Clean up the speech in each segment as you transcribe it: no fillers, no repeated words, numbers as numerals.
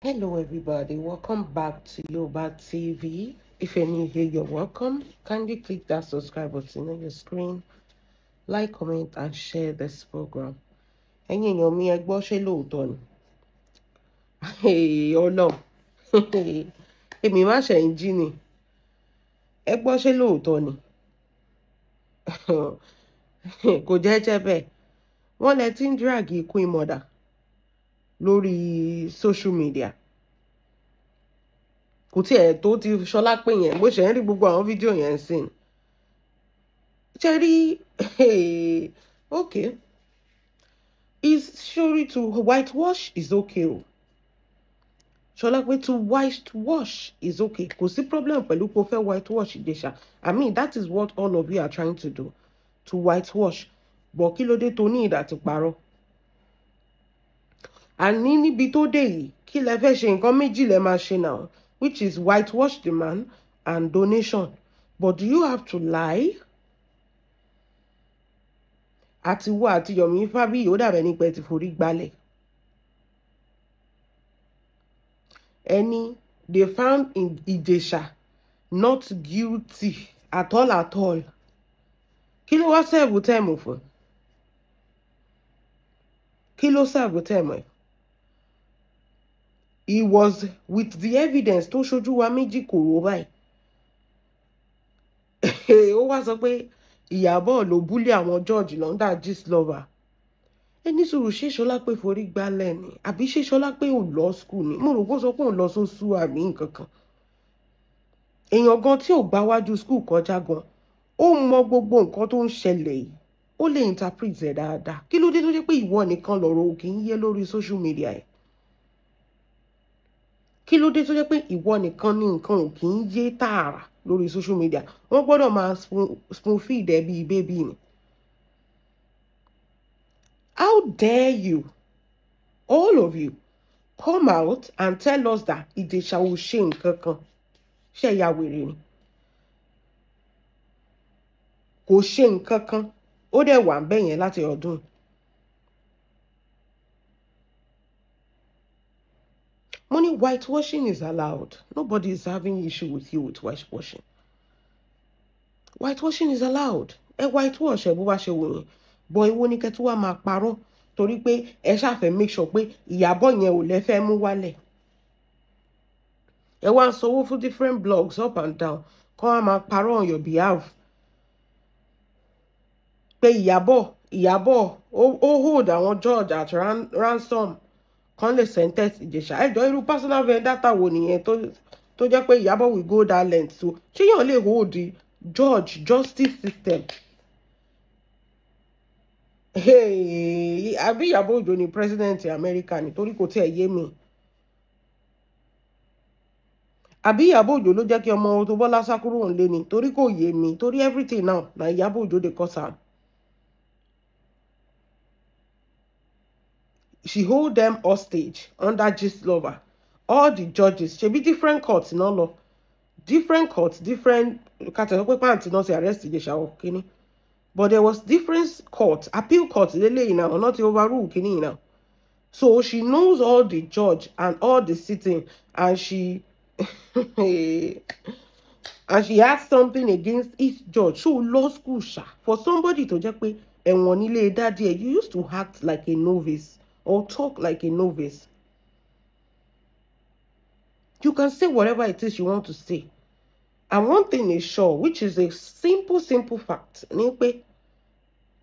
Hello everybody, welcome back to Yoba TV. If you're new here, you're welcome. Kindly click that subscribe button on your screen, like, comment and share this program. Ẹ̀yin èèyàn mi, ẹ gbọ́ ṣé lóòótọ́ ni? Ọlọ́run, èmi má ṣe ń jí ni. Ẹ gbọ́ ṣé lóòótọ́ ni? Kò jẹ́ bẹ́ẹ̀. Wọ́n lẹ ti ń drag Queen Mother lórí social media. Kò tiẹ̀ tó ti Ṣọlá pé yẹn bó ṣe ń rí gbogbo àwọn fídíò yẹn sìn. Cherry, hey, okay. Is surely to whitewash is okay. Ṣọlá pé to whitewash is okay. Kò sí problem pẹ̀lú pé o fẹ́ whitewash Ijesha. I mean, that is what all of you are trying to do. To whitewash. But kí ló dé tó ní ìdá ti parọ́? Àní níbi tó dé yìí, kí lẹ fẹ́ ṣe nǹkan méjì lẹ máa ṣe now, which is whitewash the man and donation. But do you have to lie? Àti wo àti Yomi Fábíyì ó dàbẹ̀ ní pé ti forí gbálẹ̀. They found in Ijesha not guilty at all at all. Kí ló wá serve time fún? Kí ló serve time? He was with the evidence tó ṣojú wa méjì kòrò báyìí. Ó wá sọ pé Iyabo ló búlé àwọn George London gist lover. Ẹni sùúrù ṣé Ṣọlá pé forí gbálẹ̀ ni àbí ṣé Ṣọlá pé ò lọ school ni? Mo rò pé ó sọ pé òun lọ sóṣù àbí nǹkan kan. Èèyàn gan tí ò bá wájú school kọjá gan, ó mọ gbogbo nǹkan tó ń ṣẹlẹ̀ yìí. Ó lè interpret ẹ̀ dáadáa. Kí ló dé tó jẹ́ pé ìwọ nìkan lọ̀rọ̀ ò kì í yé lórí social media ẹ̀? Kí ló dé tó jẹ́ pé ìwọ nìkan ní nǹkan ò kì í yé tààrà lórí social media? Wọ́n gbọ́dọ̀ máa spoon feed ẹ bíi baby ni. How dare you, all of you, come out and tell us that Ijesha ò ṣe nǹkan kan? Ṣé ya wèrè ni? Kò ṣe nǹkan kan. Ó dẹ̀ wà ńbẹ̀ yẹn láti ọdún. Money whitewashing is allowed. Nobody is having issue with you with whitewashing. Whitewashing is allowed. Ẹ whitewash ẹ bó bá ṣe wù yín. But ìwọ ni kẹ́ tó wá máa parọ́ torí pé ẹ ṣàfẹ́ make sure pé Iyabo yẹn ò lè fẹ́ mú wálẹ̀. Ẹ wá ń sanwó fún different blogs up and down. Kọ́ wá máa parọ́ on your behalf. Pé Iyabo ó hold àwọn George at ransom. Kan lè sentence Ijesha. Ẹ jọ irú personal vendetta wo nìyẹn tó jẹ́ pé Iyabo will go that length to. Ṣé yàn lè hold the George justice system? Àbí Iyabo Ojo ni president America nítorí kò tiẹ̀ yé mi. Àbí Iyabo Ojo ló jẹ́ kí ọmọ Auto Bola sá kúrò nílé ni torí kò yé mi. Torí everything now na Iyabo Ojo dey cause am. She hold them hostage under gist lover. All the judges, she be different courts in all of different courts, different arrest Ijesha. But there was different courts, appeal courts, not the overrule now. So she knows all the judge and all the sitting, and she and she has something against each judge. So law school for somebody to just pay and one that day, you used to act like a novice or talk like a novice. You can say whatever it is you want to say. And one thing is sure, which is a simple fact.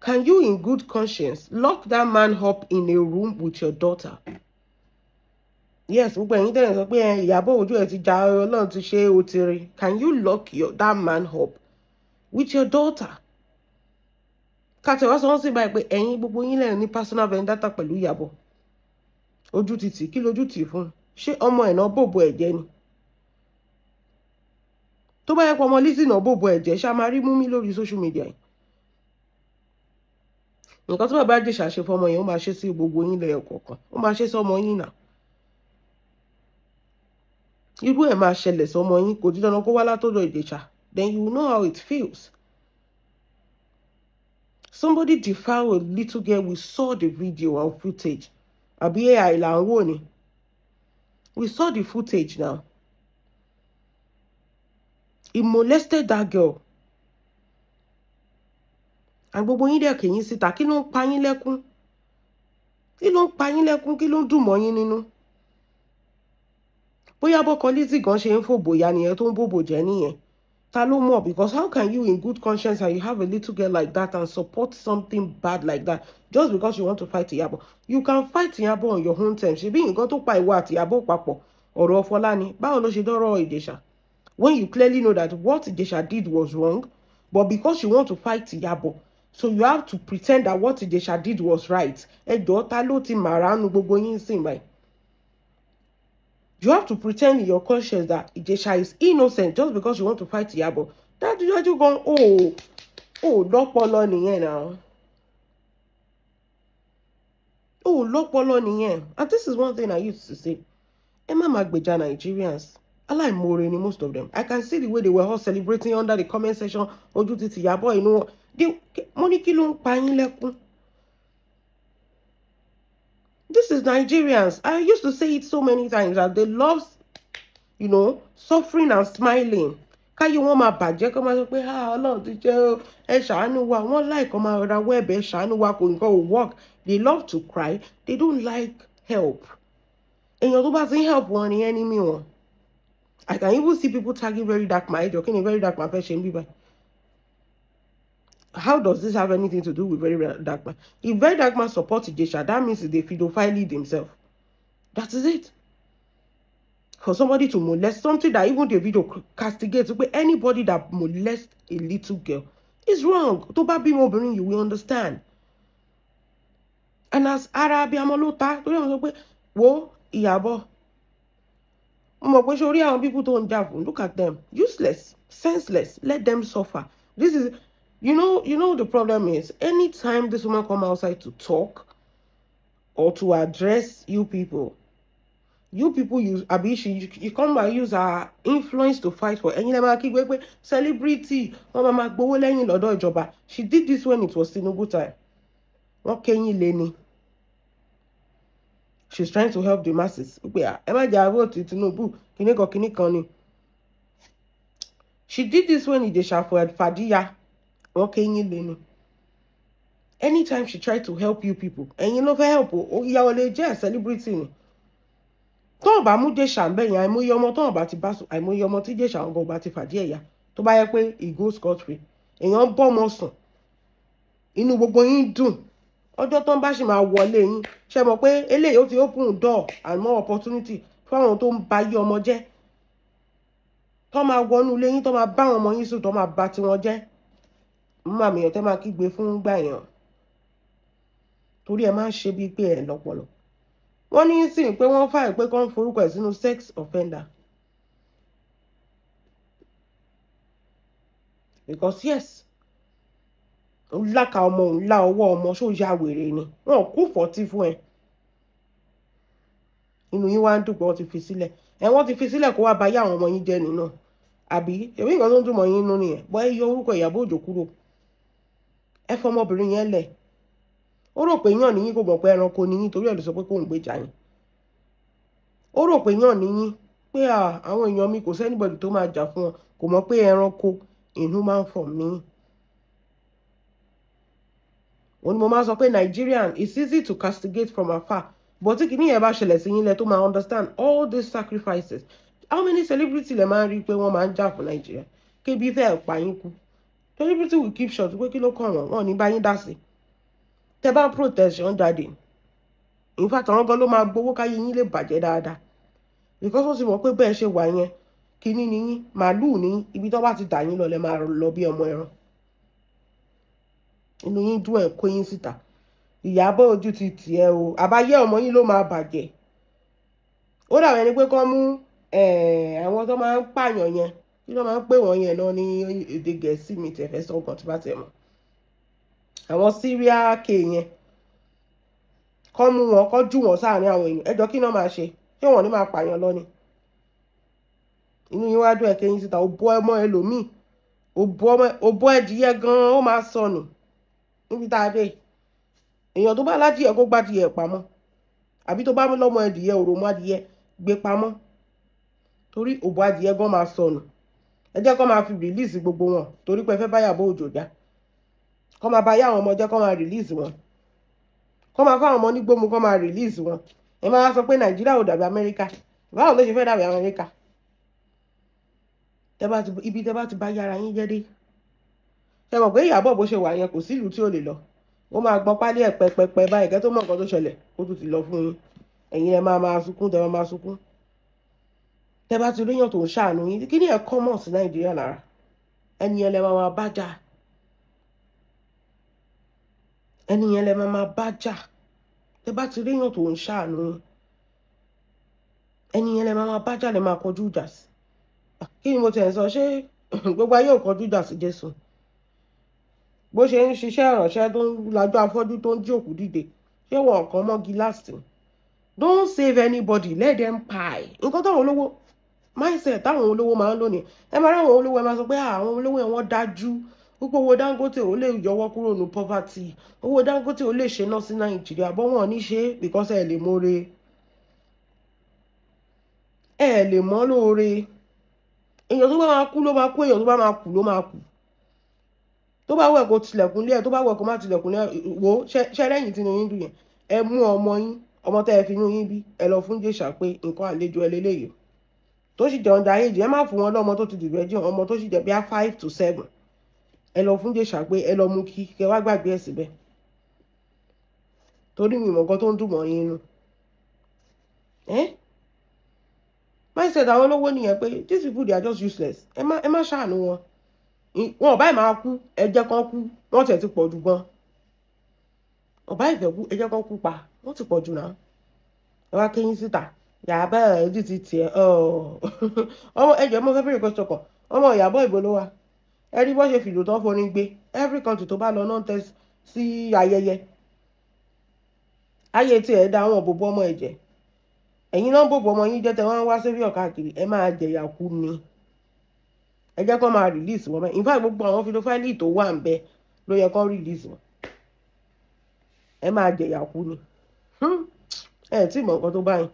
Can you in good conscience lock that man up in a room with your daughter? Yes, can you lock that man up with your daughter? Kate wá sọ wọ́n by pé ẹ̀yin gbogbo yín lẹ́yìn ní personal vendetta pẹ̀lú Iyabo. Ojú títì kí lójú tì fún? Ṣé ọmọ ẹ̀ náà bòbò ẹ̀jẹ̀ ni? Tó bá yẹ pé ọmọ Lizzy náà bòbò ẹ̀jẹ̀ ṣá máa rí mú mi lórí social media yìí. Nǹkan tó bàbá Ijesha ṣe fọmọ yẹn ó máa ṣe sí gbogbo yín lẹ́yọ kọ̀ọ̀kan. Ó máa ṣe sọ́mọ yín náà. Irú ẹ̀ máa ṣẹlẹ̀ sọ́mọ yín kò di dandan kó wá látọ̀dọ̀ Ijesha. Then you know how it feels. Somebody defiled a little girl. We saw the video and footage. Àbí AI là ń wò ni. We saw the footage now. He molested that girl. And gbogbo yín dẹ̀ kẹ̀yìn síta, kí ló ń pa yín lẹ́kún? Kí ló ń pa yín lẹ́kún? Kí ló ń dùn mọ́ yín nínú? Bóyá bọ́kọ Lizzy gan ṣe ń fò bóyá nìyẹn tó ń bòbò jẹ́ nìyẹn. Ta ló mọ̀? Because how can you in good conscience and you have a little girl like that and support something bad like that just because you want to fight Iyabo? You can fight Iyabo on your own terms. Ṣebí nǹkan tó pa ìwọ àti Iyabo papọ̀ ọ̀rọ̀ Ọfọlá ni. Báwo ló ṣe dọ́rọ̀ Ijesha? When you clearly know that what Ijesha did was wrong, but because you want to fight Iyabo, so you have to pretend that what Ijesha did was right. Ẹjọ́ ta ló ti màránù gbogbo yín sìn báyìí? You have to pretend in your conscience that Ijesha is innocent just because you want to fight Iyabo. That you go, lọ́pọlọ nìyẹn now. Lọ́pọlọ nìyẹn. And this is one thing I used to say. Emma Magbeja Nigerians, aláìmoore ni most of them. I can see the way they were all celebrating under the comment section. Ojú ti Iyabo, you know. Mo ní kí ló ń pa yín lẹ́kún. This is Nigerians. I used to say it so many times that they love, you know, suffering and smiling. Káyé wọn máa bàjẹ́ kó máa sọ pé Ọlọ́run ti jẹ́ ẹ ṣàánú wa. Wọ́n like kó máa ra wẹ́ẹ̀bẹ̀ ṣàánú wa kò nǹkan ò work. They love to cry. They don't like help. Èèyàn tó bá ti ń help wọn ni enemy wọn. I can even see people tagging Very Dark Ma. Ẹjọ́ kí ni Very Dark Ma fẹ́ ṣe ń bí báyìí? How does this have anything to do with Very Dark Man? If Very Dark Man supports Ijesha, that means they pedophile himself. That is it. For somebody to molest something that even the video castigates, anybody that molests a little girl is wrong. To bá bímọ obìnrin, you will understand. And as abiyamọ ló ta, torí àwọn sọ pé wo Iyabo. Mo mọ̀ pé sórí àwọn people tó ń jà fún, look at them, useless, senseless. Let them suffer. This is. You know the problem is, anytime this woman come outside to talk or to address you people use Abishi, you come and use her influence to fight for any celebrity. She did this when it was Tinubu time. She's trying to help the masses. She did this when Ijesha for Fadiya. Anytime she tried to help you people, and you know for help, celebrity. Tó bá mú Ijesha ńbẹ̀ yẹn, àìmọye ọmọ tó bá ti bá sùn, àìmọye ọmọ tí Ijesha ń bá ti fàdí ẹ̀yà, tó bá yẹ pé he goes scot free. Èèyàn bọ́ ọmọ sùn, inú gbogbo yín dùn. Ọjọ́ tó ń bá ṣì máa wọlé yín, ṣe mọ̀ pé eléyìí ó ti open door and more opportunity fún àwọn tó ń ba yí ọmọ jẹ́. Tó máa wọnú ilé yín, tó máa bá àwọn ọmọ yín sùn, tó máa bà tiwọn jẹ́. Màmí èèyàn tẹ́ máa kígbe fún gbà yẹn. Torí ẹ máa ń ṣe bíi pé ẹ lọ́pọlọ. Wọ́n ní sí pé wọ́n fàì pé kán forúkọ ẹ̀ sínú sex offender. Because yes, ńlá ka ọmọ ńlá ọwọ́ ọmọ ṣó ya wèrè ni. Wọ́n kú 40 fún ẹ. Inú yín wá ń dùn pé wọ́n ti fi sílẹ̀. Wọ́n ti fi sílẹ̀ kó wá ba yá àwọn ọmọ yín jẹ́ nínú. Àbí èmi nǹkan tó ń dùn mọ́ yín nínú nìyẹn. Bọ́ ẹ yọ orúkọ Ìyábọ̀ Òjó kúrò. Ẹ fọmọbìnrin yẹn lẹ̀. Ó rò pé yàn níyín kò mọ̀ pé ẹranko níyín torí ẹ̀ ló sọ pé kò ń gbèjà yín. Ó rò pé yàn níyín pé àwọn èèyàn mi kò sẹ́nibọ̀dì tó máa jà fún wọn, kò mọ̀ pé ẹranko in human form ni. Òun ni mo máa sọ pé Nigerian, it's easy to castigate from afar, but tí kìíní yẹn bá ṣẹlẹ̀ sí yín lẹ tó máa understand all these sacrifices. How many celebrities lẹ máa ń rí pé wọ́n máa ń jà fún Nigeria? Kébi fẹ́ pa yín kú. Celebrity will keep short pé kí ló kàn wọ́n ní bá yín dá sí. Tẹ́ bá protection jáde. In fact, àwọn gan ló máa gbowó káyé yín lè bàjẹ́ dáadáa. Because wọ́n sì mọ̀ pé bẹ́ẹ̀ ṣe wà yẹn, kíní ni yín, màálù ní ibi tó bá ti dà yín lọ lẹ máa lọ bí ọmọ ẹran. Inú yín dùn ẹ̀ kó yín síta. Ìyábọ̀ ojú ti tiẹ̀ o. Àbáyé ọmọ yín ló máa bàjẹ́. Ó dàbí ẹni pé kán mú àwọn tó máa ń pààyàn yẹn. Kí ló máa ń pè wọ́n yẹn náà ní èdè Gẹ̀ẹ́sì mi tẹ̀fẹ́ sọ nǹkan tí bá tẹ̀ mọ́. Àwọn Syria K yẹn. Kán mú wọn, kán jù wọ́n sáàárín àwọn èèyàn. Ẹjọ́ kí náà máa ṣe? Ṣé wọ́n ní máa pààyàn lọ ni? Inú yín wá dùn ẹ̀ kẹ́yìn síta. Ó bọ́ ọmọ ẹlòmíì. Ó bọ́ ẹdìyẹ gan-an, ó máa sọnù. Níbi tá a dé. Èèyàn tó bá ládìyẹ kó gbádìyẹ pamọ́. Àbí tó bá mú lọ́mọ ẹdìyẹ òròmọ adìyẹ. gbé pamọ́ torí òbò adìyẹ gan máa sọnù. Ẹ jẹ́ kó máa fi release gbogbo wọn torí pé ẹ fẹ́ bá Iyabo Ojo jà. Kó máa bá yá àwọn ọmọ jẹ́ kó máa release wọn. Kó máa fáwọn ọmọ nígbómu kó máa release wọn. Ẹ máa sọ pé Nàìjíríà ò dàbí Amẹ́ríkà. Báwo ló ṣe fẹ́ dàbí Amẹ́ríkà? Ibi tẹ́ bá ti bá yára yín jẹ́ dé. Ṣé mọ̀ pé Iyabo bó ṣe wà yẹn kò sí ìlú tí ò lè lọ. Ó máa gbọ́n pálí ẹ̀ pẹpẹpẹ báyìí kẹ́ tó mọ̀ nǹkan tó ṣẹlẹ̀ ó tún ti lọ fún yín. Ẹ̀yin ẹ máa sunkún tẹ́ máa sunkún. Tẹ́ bá ti ríyàn tó ń ṣàánú yín kí ni ẹ̀ common sí Nàìjíríà lára. Ẹni yẹn lẹ máa bá jà. Ẹni yẹn lẹ máa bá jà. Tẹ́ bá ti ríyàn tó ń ṣàánú yín. Ẹni yẹn lẹ máa bá jà lẹ máa kọjú ìjà sí. Kí ni mo tẹ̀ ń sọ ṣé gbogbo ayé ò kọjú ìjà sí Jésù? Bó ṣe ń ṣiṣẹ́ ìrànṣẹ́ tó ń lajú afọ́jú tó ń jí òkú dìde ṣé wọn kàn mọ́gi last? Don't save anybody, let them pie. Nǹkan táwọn olówó mindset táwọn olówó máa ń lò ní. Ẹ máa ráwọn olówó ẹ máa sọ pé àwọn olówó ẹ̀ wọ́n dájú púpọ̀. Owó Dangote ò lè yọwọ́ kúrò ní poverty. Owó Dangote ò lè ṣe náà sí Nàìjíríà bọ́ wọn ní ṣe because ẹ lè mọ́re. Ẹ lè mọ́ lóore. Èèyàn tó bá máa kú ló máa kú, èèyàn tó bá máa kú ló máa kú. Tó bá wẹ̀ kó tilẹ̀kùn lé ẹ̀, tó bá wẹ̀ kó má tilẹ̀kùn lé ẹ̀, wo ṣẹ́rẹ́yìn tí inú yín dùn yẹn. Ẹ mú ọmọ yín, ọmọ tẹ́ ẹ fi inú yín bí, ẹ lọ fún Ijesha pé nǹkan àlejò ẹ lélẹ́yìí. Tó sì jẹ́ underage, ẹ má fún wọn lọ́mọ tó ti dìbò ẹjọ́, ọmọ tó sì jẹ́ bí 5 to 7. Ẹ lọ fún Ijesha pé ẹ lọ mú kí kẹ wá gbàgbé ẹ̀ síbẹ̀. Torí mi mọ̀ nǹkan tó ń dùn mọ́ yín inú. Mindset àwọn olówó nìyẹn pé these people they are just useless. Ẹ má ṣàánú wọn. Wọn ò bá máa kú, ẹ jẹ́ kán kú. Wọ́n tẹ̀ ti pọ̀ jù gan. Ọba ìfẹ́ kú, ẹ jẹ́ kán kú pa. Wọ́n ti pọ̀ jù náà. Ẹ wá kéyìn síta. Iyabo ojú ti tiẹ̀. Ọmọ ẹjọ́ mo fẹ́ bèrè question kan. Ọmọ Iyabo ìbò ló wà. Ẹ rí bó ṣe fìlù tán forin gbé. Every country tó bá lọ náà tẹ́ sí ayẹyẹ. Ayé tí ẹ̀ dá àwọn òbòbò ọmọ ẹ̀jẹ̀. Ẹ̀yin náà bòbò ọmọ yín jẹ́ tẹ́ wọ́n wá sẹ́bí ọ̀káàkiri. Ẹ máa jẹ̀yà kú ni. Ẹ jẹ́ kó máa release wọn. In fact gbogbo àwọn fídíòfáìlì tó wà ń bẹ ló yẹ kó release wọn. Ẹ máa jẹ̀yà kú ni. Ẹ tí mọ̀ nǹkan tó báyìí.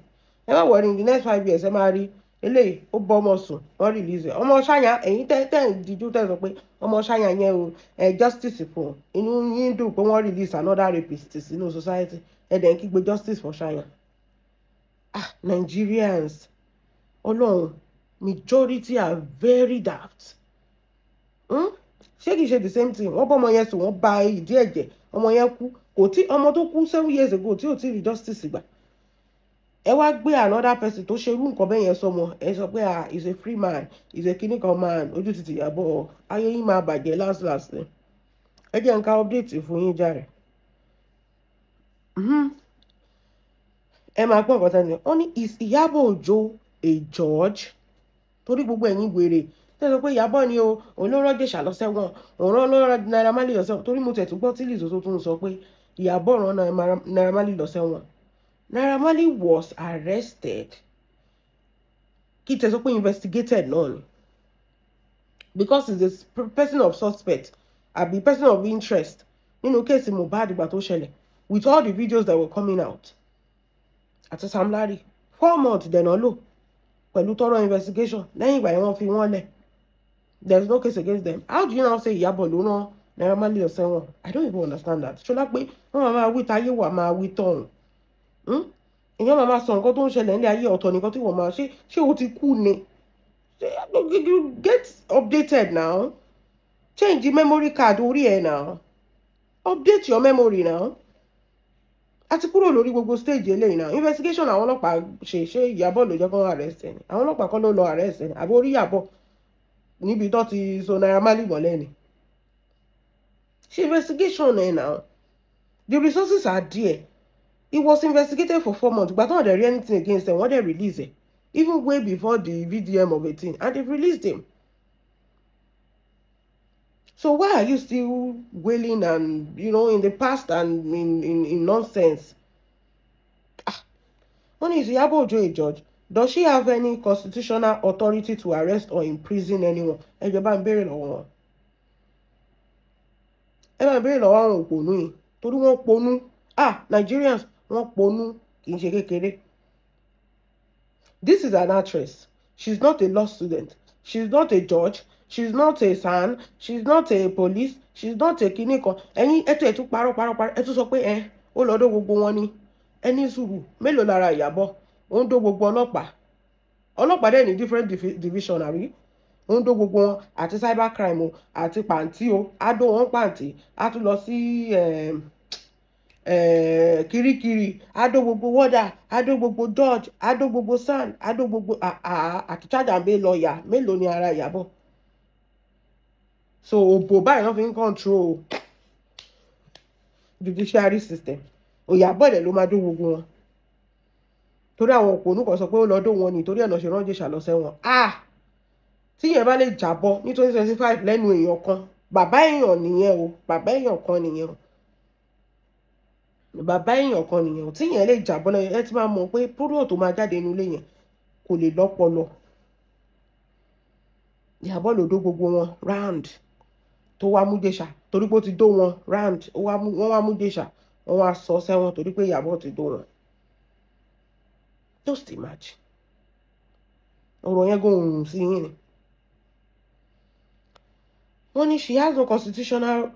Ẹ má worry in the next 5 years ẹ máa rí eléyìí ó bọ́ ọmọ sùn wọ́n release ẹ̀. Ọmọ ṣáyà ẹ̀yin tẹ́ ń dijú tẹ́ sọ pé ọmọ ṣáyà yẹn o justice fún inú yín dùn pé wọ́n release another rapist sínú society. Ẹ dẹ̀ ń kígbe justice for ṣáyà. Nigerians Ọlọ́run majority are very daft. Ṣé kìí ṣe the same thing? Wọ́n bọ́ ọmọ yẹn sùn wọ́n ba ìdí ẹ̀jẹ̀ ọmọ yẹn kú kò tí ọmọ tó kú 7 years ago tí ò tí rí justice gbà. Ẹ wá gbé another person tó ṣerú nǹkan bẹ́ẹ̀ yẹn sọmọ ẹ sọ pé is a free man, is a clinical man, ojú ti Iyabo ayé yín máa bàjẹ́ last ni. Ẹ jẹ́ nǹkan update fún yín jàre. Ẹ máa gbọ́ nǹkan tẹ́lẹ̀ ó ní is Iyabo Ojo a judge? Torí gbogbo ẹ̀yin wèrè tẹ́ sọ pé Iyabo ni o òun ló rán Ijesha lọ sẹ́wọ̀n òun ló rán Naira Marley lọ sẹ́wọ̀n. Torí mo tẹ̀ tún gbọ́ tí Lizzozoo tún sọ pé Iyabo rán Naira Marley lọ sẹ́wọ̀n. Naira Marley was arrested. Kí tẹ́ sọ pé investigated náà ni. Because he's a person of suspect àbí person of interest nínú kéèsì Mohbad ìgbà tó ṣẹlẹ̀ with all the videos that were coming out. Àti Sam Larry 4 months dẹ̀nà lò pẹ̀lú thorough investigation lẹ́yìn ìgbà yẹn wọ́n fi wọ́n lẹ̀. There is no case against them. How do you now say Iyabo ló rán Naira Marley lọ sẹ́wọ̀n? I don't even understand that. Ṣọlá pé wọ́n máa wí táyé wà máa wí tọ̀hún. Èèyàn máa sọ nǹkan tó ń ṣẹlẹ̀ nílé ayé ọ̀tọ̀ nìkan tí wọ́n máa ṣé o ti kú ni? You get updated now. Change the memory card orí ẹ̀ now. Update your memory now. Àti kúrò lórí gbogbo stage eléyìí náà. Investigation àwọn ọlọ́pàá ṣe Iyabo ló jẹ́ kó arrest ẹni. Àwọn ọlọ́pàá kọ́ ló lọ arrest ẹni. Àbí orí Iyabo níbi tó ti so Naira Marley mọ́lẹ̀ ni. Ṣe investigation ẹ̀ now. The resources are there. He was investigated for 4 months. But not there anything against them. What they release it? Even way before the VDM of 18. And they've released him. So why are you still wailing and, in the past and in nonsense? When is Iyabo Ojo a judge? Does she have any constitutional authority to arrest or imprison anyone? Ẹ jọ̀ọ́ bá ń béèrè lọ́wọ́ wọn. Ẹ bá ń béèrè lọ́wọ́ àwọn òpònú yìí. Torí wọ́n ponú. Nigerians wọ́n ponú kì í ṣe kékeré. This is an actress. She's not a law student. She's not a judge. She's not a SAN. She's not a police. She's not a kinikan. Ẹ̀yin ẹ tún parọ́ ẹ tún sọ pé ó lọ dó gbogbo wọn ni. Ẹni sùúrù mélòó lára Iyabo ó ń dó gbogbo ọlọ́pàá dẹ̀ ní different division àbí ó ń dó gbogbo wọn àti cyber crime o àti pàǹtí o á dó wọn pàǹtí á tún lọ sí kirikiri á dó gbogbo wọ́dà á dó gbogbo judge á dó gbogbo SAN á dó gbogbo àti charge lọ́ọ̀yà mélòó ni ara Iyabo. So òbò báyìí wọ́n fi ń control judiciary system Iyabo dẹ̀ ló máa dó gbogbo wọn torí àwọn òpònú kan sọ pé ó lọ dó wọn ni torí ẹ̀nà ṣe rán Ijesha lọ sẹ́wọ̀n tí yẹn bá lè jábọ́ ní 2025 lẹ́nu èèyàn kan bàbá èèyàn nìyẹn o bàbá èèyàn kan nìyẹn o tí yẹn lè jábọ́ náà ẹ ti máa mọ̀ pé púrò tó máa jáde nínú ilé yẹn kò lè lọ́pọlọ. Iyabo ló dó gbogbo wọn round tó wá mú Ijesha torí pé ó ti dó wọn round wọ́n wá mú Ijesha wọ́n wá sọ sẹ́wọ̀n torí pé Iyabo ti dó wọn. Just imagine ọ̀rọ̀ yẹn gòun sí yín ni. Wọ́n ní she has no constitutional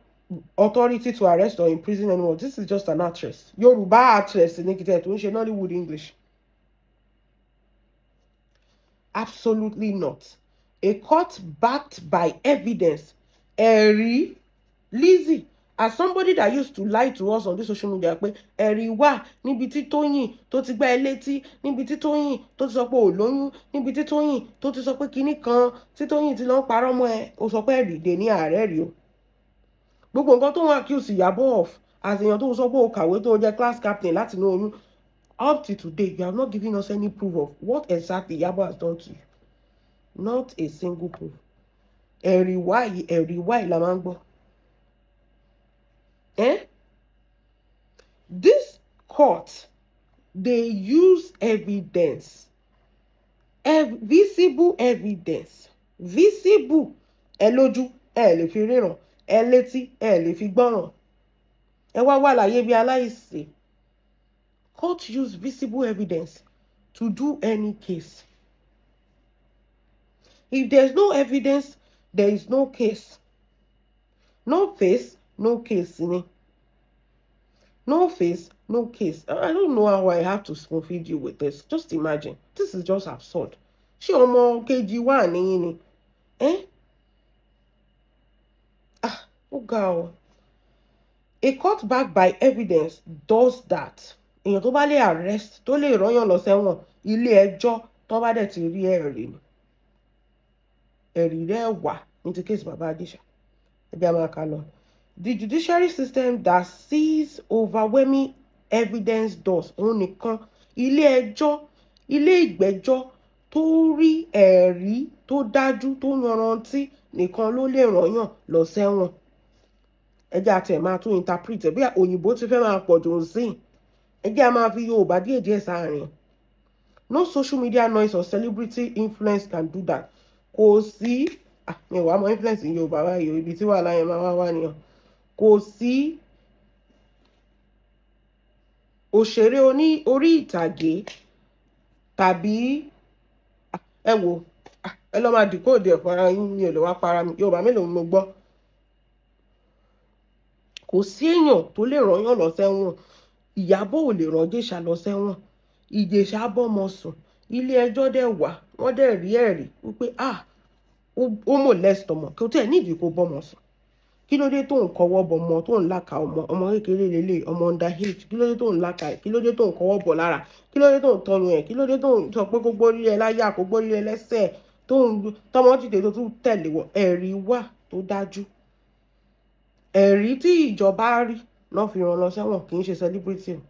authority to arrest or imprison anyone. This is just an actress. Yorùbá actress ní kìtẹ́ tó ń ṣe Nollywood English. Absolutely not. A court backed by evidence. Ẹ̀rí Lizzy, as somebody that used to lie to us on this social media pé ẹ̀rí wà níbi tí Tóyìn tó ti gbá ẹ létí, níbi tí Tóyìn tó ti sọ pé ò lóyún, níbi tí Tóyìn tó ti sọ pé kinní kan, tí Tóyìn ti lọ ń parọ́ mọ́ ẹ, ó sọ pé ẹ̀rí dè ní ààrẹ rí o. Gbogbo nǹkan tó ń accuse Iyabo of as èèyàn tó sọ pé ó kàwé tó jẹ́ class captain láti inú oyún, up to today you have not given us any proof of what exactly Iyabo has done to you. Not a single proof. Ẹ̀rí wáyìí la máa ń gbọ́. This court, they use evidence, visible evidence, visible. Ẹ lójú, ẹ lè fi ríran, ẹ létí, ẹ lè fi gbọ́ràn. Ẹ wá láyé bí aláìsí. Court use visible evidence to do any case. If there's no evidence, there is no case. No face, no case. No face, no case. I don't know how I have to spoon feed you with this. Just imagine. This is just absurd. Ṣé ọmọ KG1 nìyí ni? Ó ga o. A court backed by evidence does that. Èèyàn tó bá lè arrest, tó lè rányàn lọ sẹ́wọ̀n, ilé ẹjọ́ tó bá dẹ̀ ti rí ẹ̀rí ni. Ẹ̀rí rẹ̀ wà ní ti case bàbá Ijesha. Ẹ jẹ́ máa kà lọ. The judiciary system that sees overwhelming evidence does òun nìkan ilé ẹjọ́ ilé ìgbẹ́jọ́ tó rí ẹ̀rí tó dájú tó yanrantí nìkan ló lè rányàn lọ sẹ́wọ̀n. Ẹ jẹ́ àti ẹ̀ máa tún interpret bí òyìnbó ti fẹ́ máa pọ̀ jù sí. Ẹ jẹ́ a máa fi Yorùbá díẹ̀ sáàrin. No social media noise or celebrity influence can do that. Kò sí mi ò wá mọ influence ní Yorùbá báyìí ibi tí wàhálà yẹn máa wá nìyẹn. Kò sí òṣèré orí ìtàgé tàbí ẹ wò ẹ lọ máa decode ẹ̀ fara yín mi ò lè wá para mi Yorùbá mélòó mo gbọ́. Kò sí èèyàn tó lè rányàn lọ sẹ́wọ̀n. Iyabo ò lè rán Ijesha lọ sẹ́wọ̀n. Ijesha bọ́mọ sùn ilé ẹjọ́ dẹ̀ wà wọ́n dẹ̀ rí ẹ̀rí wípé ó molest ọmọ kí o tẹ̀ nídìí kó bọ́mọ sùn. Kí ló dé tó ń kọwọ́ bọ̀ ọmọ tó ń láka ọmọ kékeré lélẹ̀ ọmọ underage kí ló dé tó ń láka ẹ̀ kí ló dé tó ń kọwọ́ bọ̀ lára kí ló dé tó ń tọyún ẹ̀ kí ló dé tó ń sọ pé kó gbórí ẹ láyà kó gbórí ẹ lẹ́sẹ̀ tọmọ dìde tó tún tẹ̀lé wọ ẹ̀rí wà tó dájú. Ẹ̀rí tí ìjọba rí náà fi rán lọ sẹ́wọ̀n kì í ṣe celebrity o.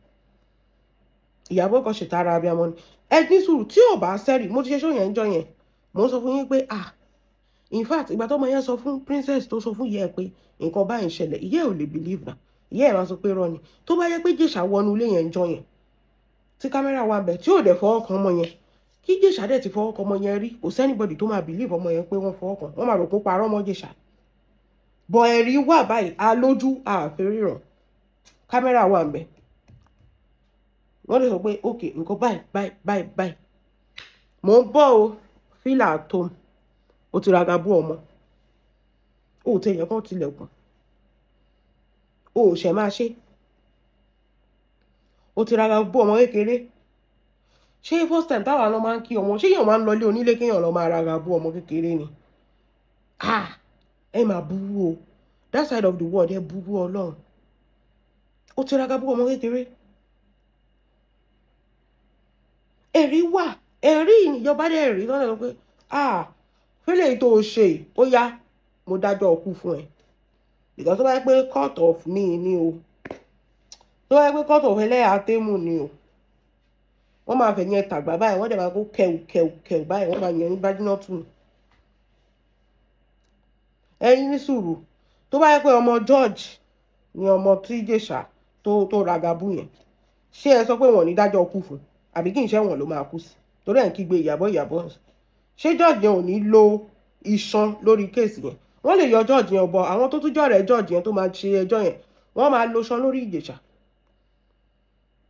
Iyabo kan ṣètara abiyamọ ni. Ẹ ní sùúrù tí ò bá sẹ́rì mo ti ṣe ṣó yẹn ń jọ yẹn mo ń sọ fún yín pé in fact ìgbà tó ọmọ yẹn sọ fún princess tó sọ fún ìyá ẹ pé nǹkan báyìí ń ṣẹlẹ̀ ìyá ẹ ò lè believe na ìyá ẹ máa sọ pé irọ́ ni tó bá yẹ pé Ijesha wọnú ilé yẹn ń jọ yẹn tí kámẹ́rà wà bẹ̀ tí ò dẹ̀ fọwọ́ kan ọmọ yẹn kí Ijesha dẹ̀ ti fọwọ́ kan ọmọ yẹn rí kò sẹ́nibọ̀dì tó máa believe ọmọ yẹn pé wọ́n fọwọ́ kan wọ́n máa rò pé parọ́ mọ́ Ijesha. Bọ̀ ẹ̀rí wà báyìí alójú àfẹ́ríran kámẹ́rà wà bẹ̀ wọ́n lè sọ pé ok nǹkan báyìí Mo ń bọ̀ o fílà tó o ti ra gabu ọmọ o tẹ yẹ kán tilẹ̀kùn o ṣẹ̀ máa ṣe o ti ra gabu ọmọ kékeré ṣé first time táwa lọ máa ń kí ọmọ ṣé èèyàn máa ń lọlé onílé kéèyàn lọ máa ra gabu ọmọ kékeré ni ẹ máa burú o that side of the world ẹ burú Ọlọ́run o ti ra gabu ọmọ kékeré ẹ̀rí wà ẹ̀rí ìjọba dẹ̀ rí lọ́nà lọ pé fẹ́lẹ̀ tó o ṣe ó yá mo dájọ́ ọkú fún ẹ ìgbà tó bá yẹ pé court of me ni o tó bá yẹ pé court of ẹlẹ́yà tẹ́mù ni o wọ́n máa fẹ̀yìn ẹ̀ tàgbà báyìí wọ́n dẹ̀ máa kó kẹ̀ù báyìí wọ́n máa yẹn ní bájúná tù ẹ̀yin ní sùúrù tó bá yẹ pé ọmọ George ni ọmọ tí Ijesha tó ra gabu yẹn ṣé ẹ sọ pé wọn ò ní dájọ́ ọkú fún àbí kí n ṣe wọn ló máa kú sí torí ẹ̀ ń kígbe Iyabo ṣé George yẹn ò ní lo iṣan lórí kéèsì yẹn wọ́n lè yọ George yẹn bọ̀ àwọn tó tún jọ̀rẹ̀ George yẹn tó máa ṣe ẹjọ́ yẹn wọ́n máa lo iṣan lórí Ijesha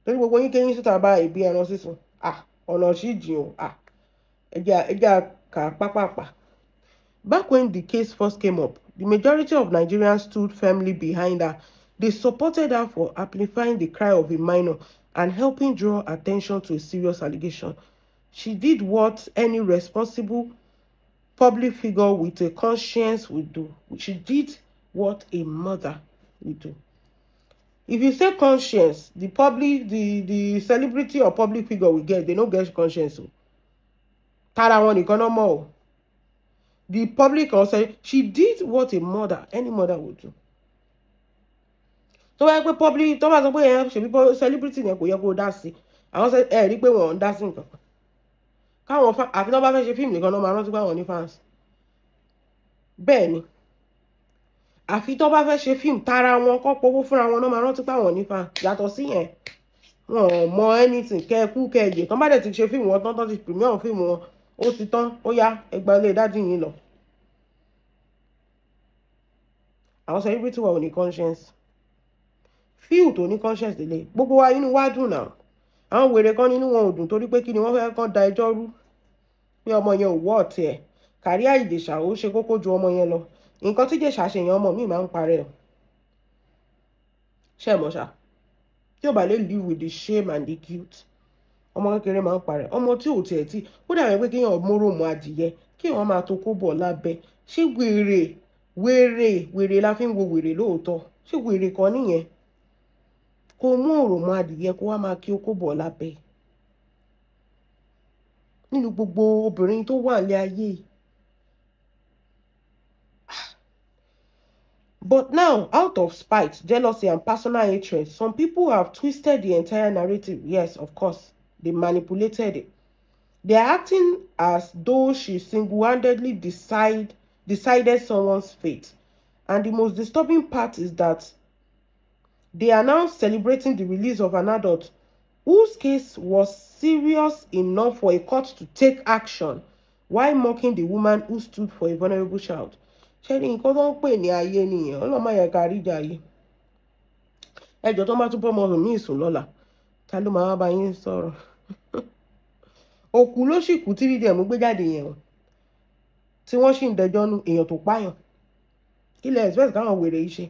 torí gbogbo yín kéyìn síta bá ìbí ẹran sísun ọ̀nà sí jìn o ẹja kà pápápá. Back when the case first came up, the majority of Nigerians stood firmly behind her. They supported her for amplifying the cry of a minor and helping draw attention to a serious allegation. She did what any responsible public figure with a conscience would do. She did what a mother would do. If you say conscience, the celebrity or public figure we get, they don't get conscience. Tara wọn nìkan náà mọ̀ o. The public also, she did what a mother, any mother would do. So like public, tó bá sọ pé ẹ ṣe bí celebrity yẹn kò yẹ kó dá sí. Àwọn ṣe ẹ rí pé wọ́n ń dá sí nǹkan kan. Káwọn fan àfi tó bá fẹ́ ṣe fíìmù nìkan náà máa rántí pé àwọn ní fans. Bẹ́ẹ̀ ni. Àfi tó bá fẹ́ ṣe fíìmù tara wọn kọ́ powó fúnra wọn náà máa rántí pé àwọn ní fans. Yàtọ̀ sí yẹn. Wọn mọ anything kẹ́ẹ̀kú kẹ́ẹ̀yẹ. Tán bá dẹ̀ ti ṣe fíìmù wọn tán ti premiere fíìmù wọn. Ó ti tán ó yá ẹgbàá ilé dájú yín lọ. Àwọn celebrity wa ò ní conscience. Fíù tó ní conscience délé gbogbo wa inú wa dùn náà. Àwọn wèrè kan nínú wọn ò dùn torí pé kí ni wọ́n fẹ́ kàn da ẹjọ́ rú pé ọmọ yẹn ò wọ́ ọ̀tí ẹ̀ kárí Ijesha ó ṣe kókó ju ọmọ yẹn lọ. Nǹkan tí Ijesha ṣe yẹn ọmọ mi máa ń parẹ́ ẹ̀. Ṣé ẹ mọ̀ ṣá? Tí ò bá lè live with the shame and the guilt ọmọ kékeré máa ń parẹ́ ọmọ tí ò tiẹ̀ tí ó dàbí pé kéèyàn móròmù adìyẹ kéèyàn máa tó kó bọ̀ lábẹ́ ṣé wèrè la fi ń wo wèrè lóòótọ́ ṣé wèrè kan nìyẹn kó mú òròmù adìyẹ kó wá máa kí ó kó bọ̀ lábẹ́ nínú gbogbo obìnrin tó wà ní ayé. But now, out of spite, jealousy, and personal hatred, some people have twisted the entire narrative. Yes, of course. They manipulated it. They are acting as though she single-handedly decided someone's fate. And the most disturbing part is that they are now celebrating the release of an adult whose case was serious enough for a court to take action while mocking the woman who stood for a vulnerable child. Ṣé ní nǹkan tó ń pè ní ayé nìyẹn ọlọ́mọ yẹn ká rí ìjà yìí ẹjọ́ tó bá tún bọ́ ọmọ mi ìsùn lọ́la ta ló máa bá yín sọ̀rọ̀ òkú ló sì kú tí dídẹ̀ gbé jáde yẹn tí wọ́n sì ń dẹjọ́ nu èèyàn tó pààyàn kí lẹ expect káwọn wèrè yìí ṣe.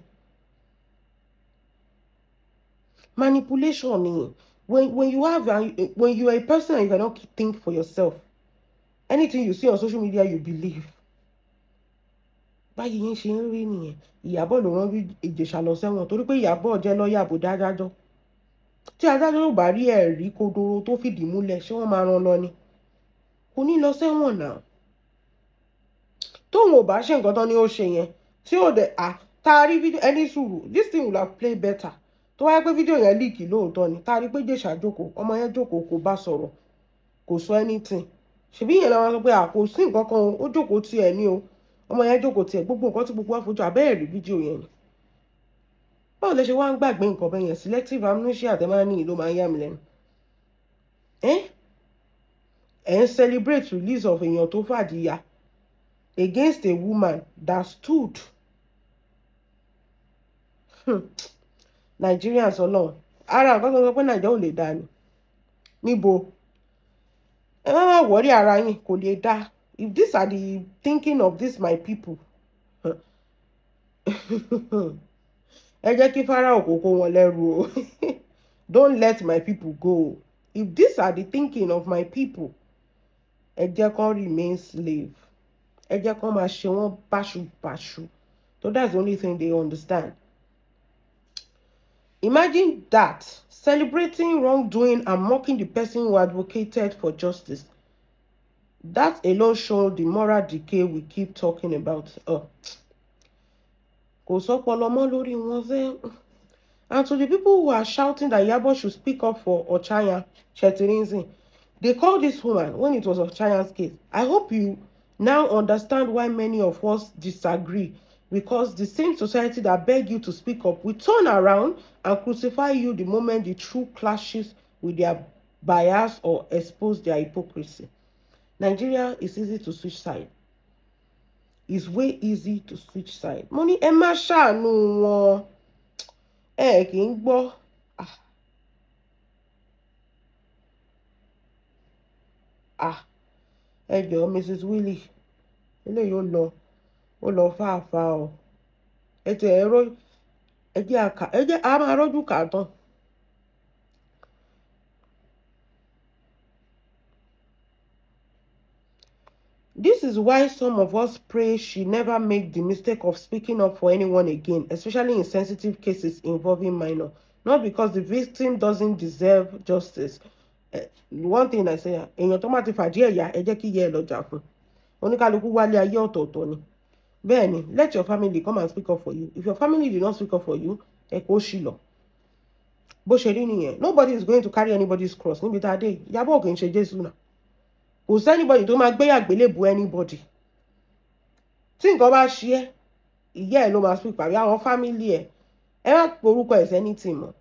Manipulation ni when you are a person and you cannot think for yourself, anything you see on social media you believe. Báyìí yín ṣe ń rí nìyẹn. Iyabo ló rán Ijesha lọ sẹ́wọ̀n torí pé Iyabo jẹ́ lọ́ọ̀yà bò dájọ́. Tí adájọ́ ò bá rí ẹ̀rí kodoro tó fìdí múlẹ̀ ṣé wọ́n máa rán lọ ni. Kò ní lọ sẹ́wọ̀n náà. Tóun ò bá ṣe nǹkan tán ni ó ṣe yẹn tí ò dẹ̀ tá a rí fídíò ẹni sùúrù this thing will have played better. Tó wáyé pé fídíò yẹn líìkì lóòótọ́ ni tá a rí pé Ijesha jókòó ọmọ yẹn jókòó kò bá sọ̀rọ̀ kò sọ anything. Ṣèbí yẹn làwọn sọ pé kò sí nǹkan kan ó jókòó tiẹ̀ ní o. Ọmọ yẹn jókòó tiẹ̀ gbogbo nǹkan tí gbogbo wa fojú abẹ́ẹ̀ rí fídíò yẹn ni. Báwo lẹ ṣe wá ń gbàgbé nǹkan bẹ́ẹ̀ yẹn selective amnesia àtẹ́mání ló máa ń yà mí lẹ́nu. Ẹ̀ ń celebrate release of èèyàn tó fàdíyà against a woman that stood. Nigerians ọlọ́run ara nǹkan tó sọ pé Nàìjíríà ò lè dá ni níbo ẹ má worry ara yín, kò lè dá. If these are the thinking of this my people, ẹ jẹ́ kí Pharaoh kó kó wọn lẹ́rú o. Don't let my people go. If these are the thinking of my people, ẹ jẹ́ kán remain slave. Ẹ jẹ́ kán máa ṣe wọ́n báṣubàṣu. So that's the only thing they understand. Imagine that, celebrating wrongdoing and mocking the person who advocated for justice. That alone shows the moral decay we keep talking about. Kò sọ́pọlọ mọ́ lórí wọn fẹ́. And to the people who are shouting that Iyabo should speak up for Ochanya Shetirinzi, they called this woman when it was Ochanya's case. I hope you now understand why many of us disagree, because the same society that beg you to speak up will turn around and crucify you the moment the truth clashes with their bias or expose their hypocrisy. Nigeria is easy to switch side. It's way easy to switch side. Money ẹ má ṣàánú wọn. Ẹ kì í gbọ́. Ẹ jọ̀ọ́ Mrs. Willie. Eléyìí ó lọ fàáfàá o. Ẹ ti ẹ̀rọ ẹ jẹ́ a máa rọ́jú kà tán. This is why some of us pray she never make the mistake of speaking up for anyone again, especially in sensitive cases involving minor. Not because the victim doesn't deserve justice. One thing I say, èèyàn tó má ti fàdí ẹ̀yà ẹ jẹ́ kí ìyá ẹ lọ jà fún. Oníkálukú wálé ayé ọ̀tọ̀ọ̀tọ̀ ni. Bẹ́ẹ̀ni, let your family come and speak up for you. If your family did not speak up for you, ẹ kó ṣì lọ. Bó ṣe rí nìyẹn. Nobody is going to carry anybody's cross. Níbi tá a dé, Iyabo kì í ṣe Jésù náà. Kò sí anybody tó máa gbé àgbélébù anybody. Tí nǹkan bá ṣe ẹ́, ìyá ẹ̀ ló máa speak pàbí àwọn family ẹ̀. Ẹ má porúkọ ẹ̀ sẹ́ni tì mọ́.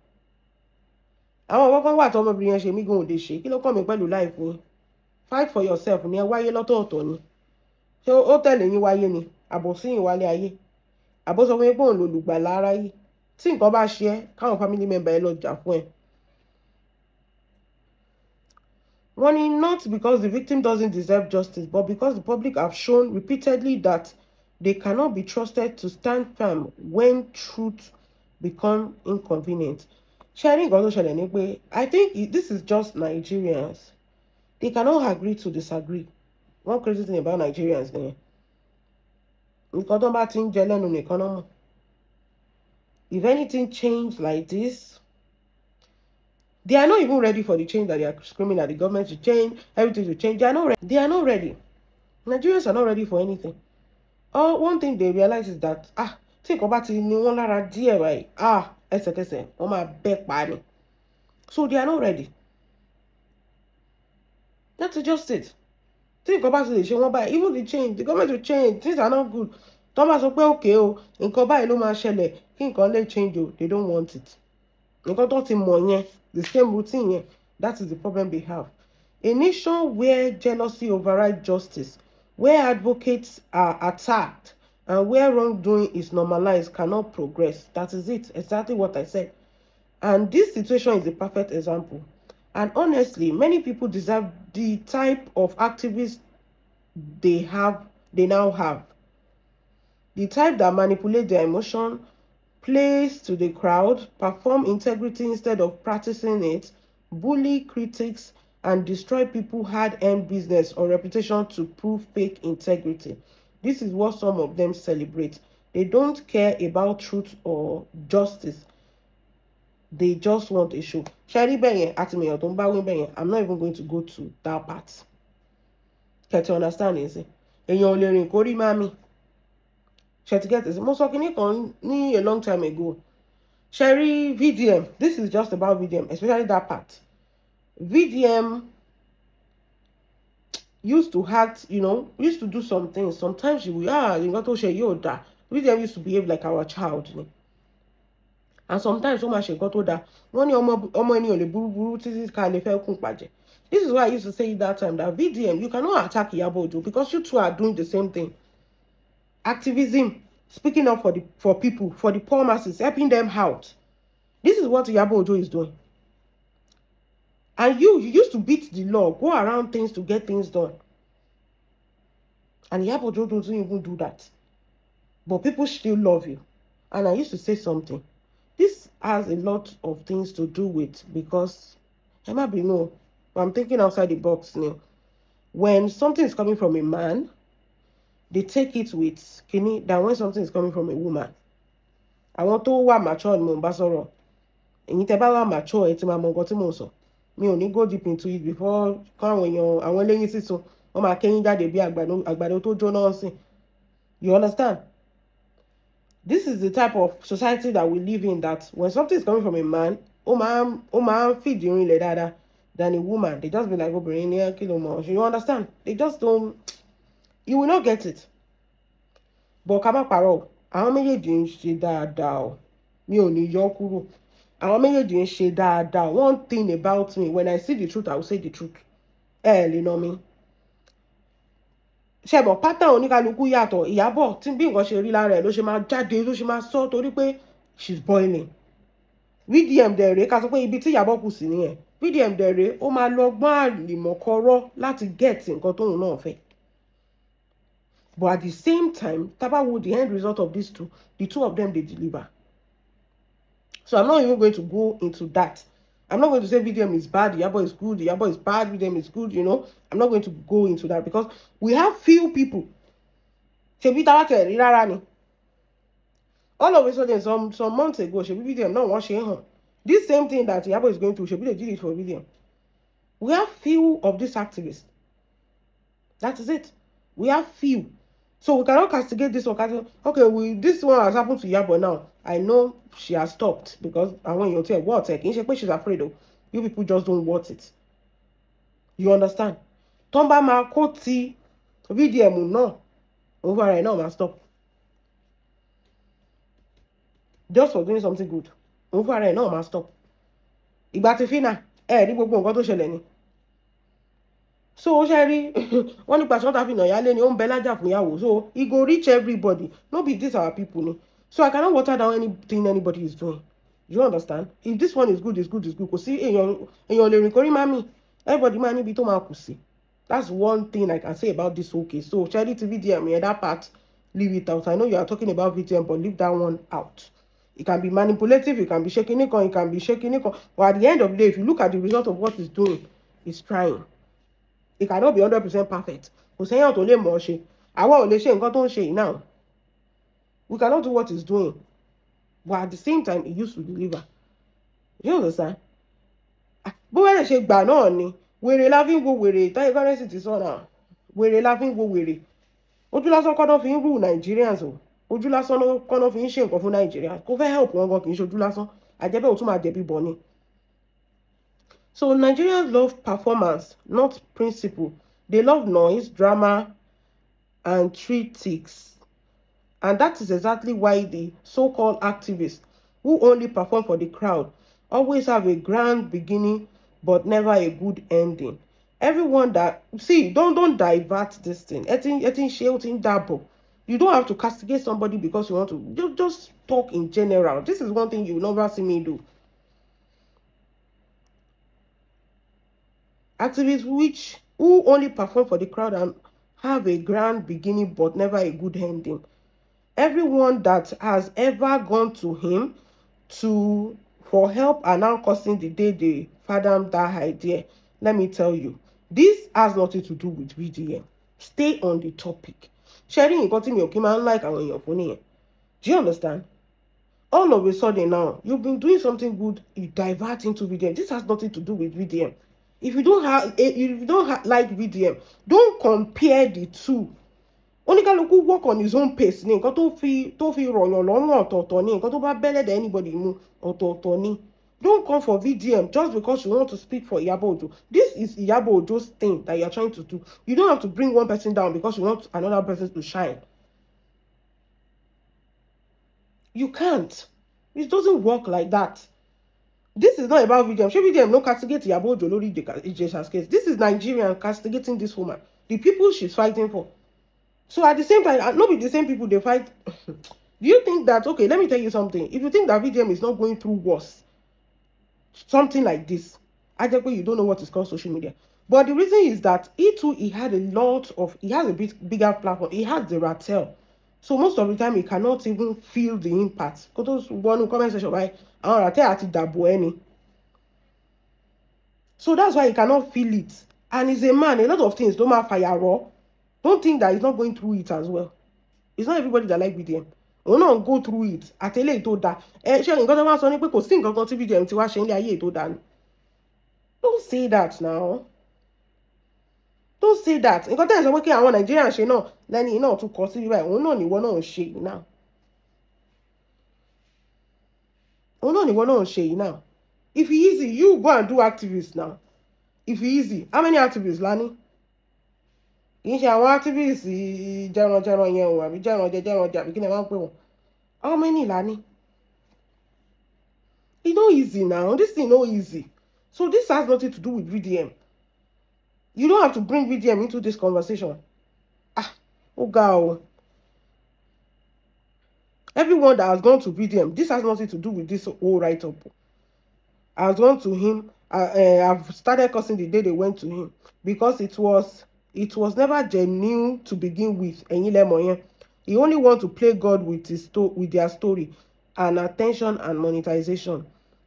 Àwọn ọmọ kan wà tó ọmọbìnrin yẹn ṣe mí gan òde ṣe. Kí ló kàn mí pẹ̀lú life yín? Fight for yourself ni ẹ wáyé lọ́tọ̀ọ̀tọ̀ ni. Ṣé ó tẹ̀lé yín wáyé ni? Àbò sí ìwálé ayé. Àbò sọ fún yín pé òun lòlùgbàlà aráyé. Tí nǹkan bá ṣe ẹ́, káwọn family member ẹ lọ jà fún ẹ. Warning, not because the victim doesn't deserve justice, but because the public have shown repeatedly that they cannot be trusted to stand firm when truth become inconvenient. Sharing also sharing pé I think this is just Nigerians. They cannot agree to disagree. One crazy thing about Nigerians there. If anything changed like this, they are not even ready for the change that they are screaming at the government to change, everything to change. They are not ready. They are not ready. Nigerians are not ready for anything. One thing they realize is that think about it, ni wọ́n lára díẹ̀ báyìí. Ẹsẹ̀kẹsẹ̀ wọ́n máa bẹ́ pa ni. So they are not ready. That's just it. Think about it, ṣe wọ́n báyìí. Even the change, the government will change. Things are not good. Thomas sọ pé okay o, nǹkan báyìí ló máa ṣẹlẹ̀, kí nǹkan lè change o. They don't want it. Nǹkan tó ti mọ̀ yẹn, the same routine yẹn, that is the problem they have. A nation where jealousy overrides justice, where advocates are attacked, and where wrongdoing is normalized cannot progress. That is it. Exactly what I said. And this situation is a perfect example. And honestly, many people deserve the type of activists they now have. The type that manipulate their emotion, plays to the crowd, perform integrity instead of practicing it, bully critics, and destroy people's hard-earned business or reputation to prove fake integrity. This is what some of them celebrate. They don't care about truth or justice. They just want a show. I'm not even going to go to that part. Can you understand this? And you're learning Kori Mami. Shall to get this? Most of a long time ago. Sherry VDM. This is just about VDM, especially that part. VDM used to act, used to do some things. Sometimes you will, you got to share your that. VDM used to behave like our child. And sometimes so much got to that. This is why I used to say that time that VDM, you cannot attack Iyabo because you two are doing the same thing. Activism, speaking up for people, for the poor masses, helping them out. This is what Iyabo is doing. And you used to beat the law, go around things to get things done. And Iyabo doesn't even do that. But people still love you. And I used to say something. This has a lot of things to do with, because I'm thinking outside the box now. When something is coming from a man, they take it with kini than when something is coming from a woman. I want to wa mature mo ba sọ̀rọ̀. Ẹ̀yin tẹ́ bá wà mature ẹ ti máa mọ nǹkan tí mo sọ. Mi ò ní go deep into it before káwọn èèyàn àwọn eléyín sísun wọ́n máa kẹ́yìn jáde bí àgbàdo tó jóná sí. You understand? This is the type of society that we live in, that when something is coming from a man, ó máa feed ìrìn ilẹ̀ dáadáa than a woman. They just be like, obìnrin ní kilo mo. You understand? They just don't. You will not get it. But ká má parọ́, àwọn méjèèjì ń ṣe dáadáa o. Mi ò ní yọ kúrò. Àwọn méjèèjì ń ṣe dáadáa. One thing about me, when I see the truth, I will say the truth. Lè nà mí. Ṣẹ̀bọ̀ pattern oníkálukú yàtọ̀. Iyabo tí bí nǹkan ṣe rí lára ẹ̀ ló ṣe máa jáde, ló ṣe máa sọ torí pé she's boiling. VDM dẹ̀rẹ̀ ká sọ pé ibi tí Iyabo kù sí nìyẹn. VDM dẹ̀rẹ̀ ó máa lọ gbọ́n àlìmọ̀kọ́rọ́ láti get nǹkan tóun náà fẹ́. But at the same time, Tabawo, the end result of these two, the two of them, they deliver. So I'm not even going to go into that. I'm not going to say VDM is bad, Iyabo is good, Iyabo is bad, VDM is good, I'm not going to go into that, because we have few people. All of a sudden, some months ago, VDM not watching. This same thing that Iyabo is going through, they did it for VDM. We have few of these activists. That is it. We have few. So we cannot castigate this one. Okay, this one has happened to Iyabo now. I know she has stopped, because I want you to tell what she's afraid of. You people just don't want it. You understand? Tomba ma koti VDM no. Over right now, man, stop. Just for doing something good. Over right now, man, stop. Ìgbà tí fina, rí gbogbo nǹkan tó ṣẹlẹ̀ ni. So Sherry, one person have been yale ni on belaja fún yawo. So it go reach everybody. No be this our people ni. So I cannot water down anything anybody is doing. You understand? If this one is good, it's good, it's good. Because see, in your recording, mommy, everybody money be to my pussy. That's one thing I can say about this whole case. So Sherry TV DM, that part, leave it out. I know you are talking about VTM, but leave that one out. It can be manipulative, it can be shaking it, it can be shaking it. But at the end of the day, if you look at the result of what it's doing, it's trying. It cannot be 100% perfect. We cannot do what it's doing. But at the same time, it used to deliver. You understand? But when I say banana, we're laughing go with it. That currency is on now. We're laughing go with it. Ojulaso kind of in rule Nigerians. Ojulaso kind of in shame of Nigerians. Go for help one go in Ojulaso. I never also my debut bonnie. So Nigerians love performance, not principle. They love noise, drama, and treatics. And that is exactly why the so-called activists, who only perform for the crowd, always have a grand beginning, but never a good ending. Everyone that, see, don't divert this thing. You don't have to castigate somebody because you want to. Just talk in general. This is one thing you will never see me do. Activists who only perform for the crowd and have a grand beginning but never a good ending. Everyone that has ever gone to him for help are now causing the day they fathom that idea. Let me tell you, this has nothing to do with VDM. Stay on the topic. Sharing got me okay, man, like on your phone. Do you understand? All of a sudden now, you've been doing something good, you divert into VDM. This has nothing to do with VDM. If you don't like VDM, don't compare the two. Only can work on his own pace. Ni nǹkan tó fi rọ̀yàn lọ́rùn ọ̀tọ̀ọ̀tọ̀ ni nǹkan tó bá bẹ́lẹ̀ dẹ̀ anybody mu ọ̀tọ̀ọ̀tọ̀ ni. Don't come for VDM just because you want to speak for Iyabo Ojo. This is Iyabo Ojo's thing that you are trying to do. You don't have to bring one person down because you want another person to shine. You can't. It doesn't work like that. This is not about VDM. Should VDM no castigate Iyabo Ojo lórí Ijesha's case. This is Nigerian castigating this woman. The people she's fighting for. So at the same time, not be the same people they fight. Do you think that, okay, let me tell you something. If you think that VDM is not going through worse, something like this, I just you don't know what is called social media. But the reason is that he has a bigger platform. He has the Ratel. So most of the time, he cannot even feel the impact. Because those one who comment section, right? So that's why he cannot feel it. And he's a man. A lot of things don't matter fire raw. Don't think that he's not going through it as well. It's not everybody that like VDM. We'll not go through it. Àtẹlé tó dá. Ṣé nǹkan tó wá sọ ní pé kò sí nǹkan kan tí VDM ti wá ṣe nílé ayé tó dá ni. Don't say that now. Don't say that. Nǹkan tẹ́ ẹ̀ sọ pé kí àwọn Nigerian ṣe náà lẹ́ni náà tún kọ sí bíbá ẹ̀. Òun náà ni ìwọ náà ń ṣe yìí náà. Òun náà ni ìwọ náà ń ṣe yìí náà. If it's easy, you go and do activists now. If it's easy, how many activists, Lani? Kì í ṣe àwọn activists jẹran yẹn o àbí jẹran àbí kí ni wọ́n pè wọ́n. How many, Lani? It's not easy now. This thing not easy. So this has nothing to do with VDM. You don't have to bring VDM into this conversation. Oh God. Everyone that has gone to VDM, this has nothing to do with this whole write-up. I was gone to him. I've started cursing the day they went to him because it was never genuine to begin with. He only want to play God with their story and attention and monetization.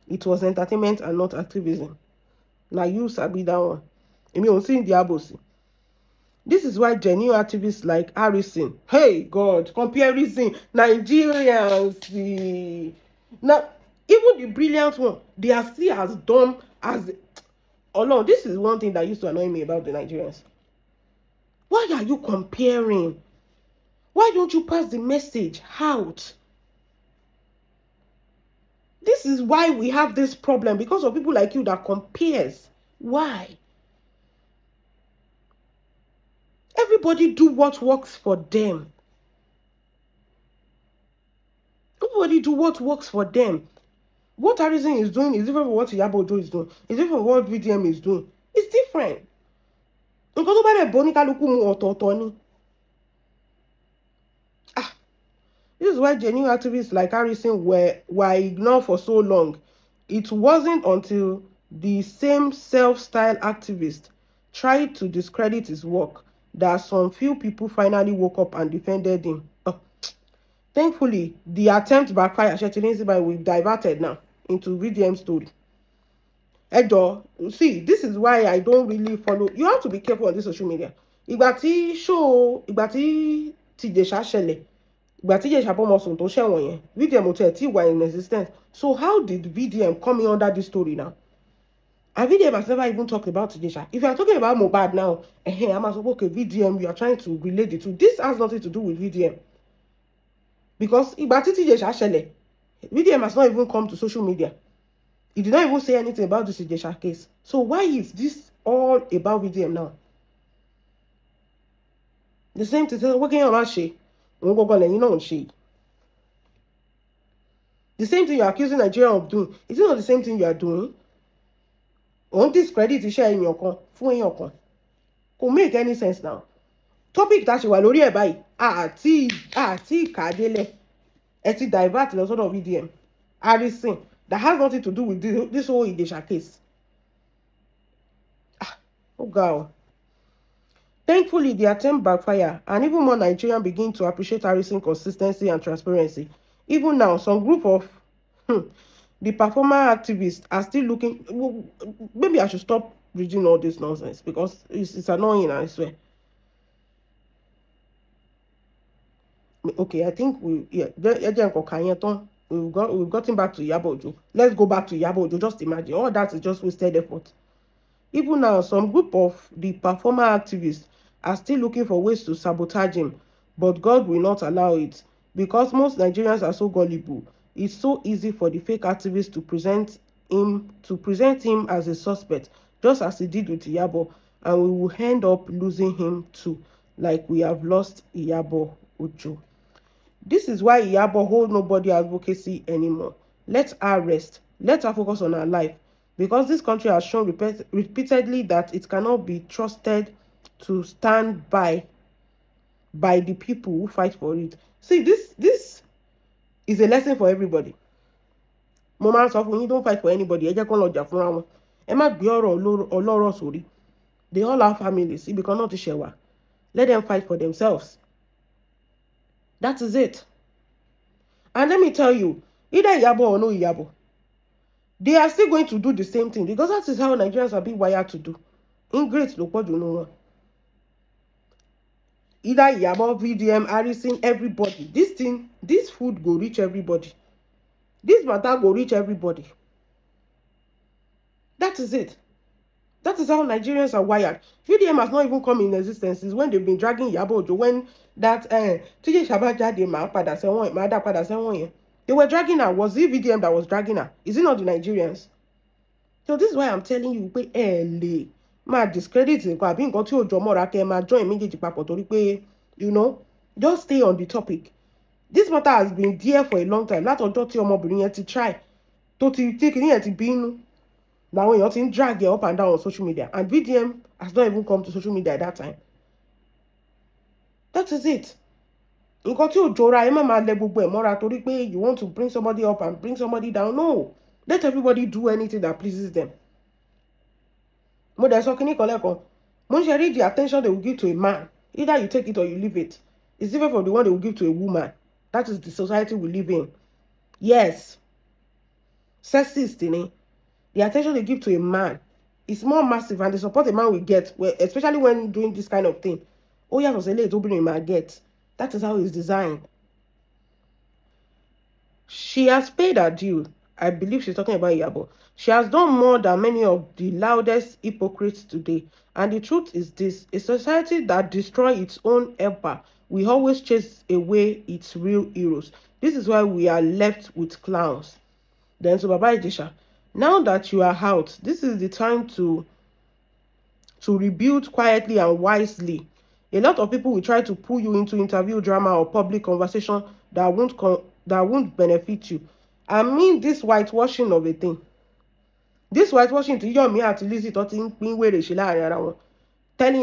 It was entertainment and not activism. Now you sabi that one. Iyabo. This is why genuine activists like Harrison, hey God, comparison, Nigerians, now even the brilliant one, they are still as dumb as. Oh no, this is one thing that used to annoy me about the Nigerians. Why are you comparing? Why don't you pass the message out? This is why we have this problem, because of people like you that compares. Why? Everybody do what works for them. Everybody do what works for them. What Harrison is doing is different from what Iyabo is doing. It's different from what VDM is doing. It's different. This is why genuine activists like Harrison were ignored for so long. It wasn't until the same self-styled activist tried to discredit his work that some few people finally woke up and defended him. Thankfully, the attempt backfired. We've diverted now into VDM story. Edo, see, this is why I don't really follow. You have to be careful on this social media. Ìgbà tí Ijesha ṣẹlẹ̀, ìgbà tí Ijesha bọ́mọ sùn tó ṣẹ̀wọ̀n yẹn, VDM ò tí wà in existence. So how did VDM come in under this story now? And VDM has never even talked about Ijesha. If you are talking about Mohbad now, I'm okay, VDM, you are trying to relate the two. This has nothing to do with VDM. Because ìgbà tí Ijesha ṣẹlẹ̀, VDM has not even come to social media. He did not even say anything about this Ijesha case. So why is this all about VDM now? The same thing, working on that shit. The same thing you're accusing Nigeria of doing. Is it not the same thing you are doing? On discredit the share in your con, could make any sense now. Topic that you were lórí ẹ̀ báyìí. Àti kàdélẹ̀. Ẹ ti divert lọ sọ́dọ̀ VDM. Harrison, that has nothing to do with this whole Ijesha case. Oh God. Thankfully, the attempt backfired, and even more Nigerians begin to appreciate Harrison's consistency and transparency. Even now, some group of the performer activists are still looking. Maybe I should stop reading all this nonsense because it's annoying, I swear. Okay, I think we've gotten back to Iyabo. Let's go back to Iyabo. Just imagine, all that is just wasted effort. Even now, some group of the performer activists are still looking for ways to sabotage him, but God will not allow it, because most Nigerians are so gullible. It's so easy for the fake activists to present him as a suspect, just as he did with Iyabo, and we will end up losing him too, like we have lost Iyabo Ojo. This is why Iyabo hold nobody advocacy anymore. Let her rest. Let her focus on her life. Because this country has shown repeatedly that it cannot be trusted to stand by the people who fight for it. See, this is a lesson for everybody. Moments of when you don't fight for anybody, ẹ má gbé ọ̀rọ̀ ọlọ́rọ̀ sórí. They all have families. Ibi kan náà ti ṣẹ̀ wá. Let them fight for themselves. That is it. And let me tell you, either Iyabo or no Iyabo, they are still going to do the same thing because that is how Nigerians are being wired to do. Ingrate ló pọ̀ jù nínú wọn. Either Iyabo, VDM, Harrison, everybody. This food go reach everybody. This matter go reach everybody. That is it. That is how Nigerians are wired. VDM has not even come in existence since when they've been dragging Iyabo Ojo. When that Ijesha jáde máa padà sẹ́wọ̀n, máa dá padà sẹ́wọ̀n yẹn. They were dragging her. Was it VDM that was dragging her? Is it not the Nigerians? So this is why I'm telling you, pé lè máa discredit nǹkan àbí nǹkan tí ò jọ mọ́ra kẹ́ máa join méjèèjì papọ̀ torí pé, you know, just stay on the topic. This matter has been there for a long time. Látọjọ́ tí ọmọbìnrin yẹn ti try, tó ti kìíní yẹn ti bínú. Now when you're drag it up and down on social media, and VDM has not even come to social media at that time. That is it. You got to jora torí pé you want to bring somebody up and bring somebody down. No. Let everybody do anything that pleases them. Mo read the attention they will give to a man. Either you take it or you leave it. It's different from the one they will give to a woman. That is the society we live in. Yes. Sexist, the attention they give to a man is more massive, and the support a man will get, especially when doing this kind of thing. Oh, yeah, was a late opening man get. That is how it's designed. She has paid her due. I believe she's talking about Iyabo. She has done more than many of the loudest hypocrites today. And the truth is this: a society that destroys its own helper will always chase away its real heroes. This is why we are left with clowns. Then so Baba Ijesha, now that you are out, this is the time to rebuild quietly and wisely. A lot of people will try to pull you into interview drama or public conversation that won't benefit you. I mean, this whitewashing of a thing. This whitewashing to Yomi at Lizzy telling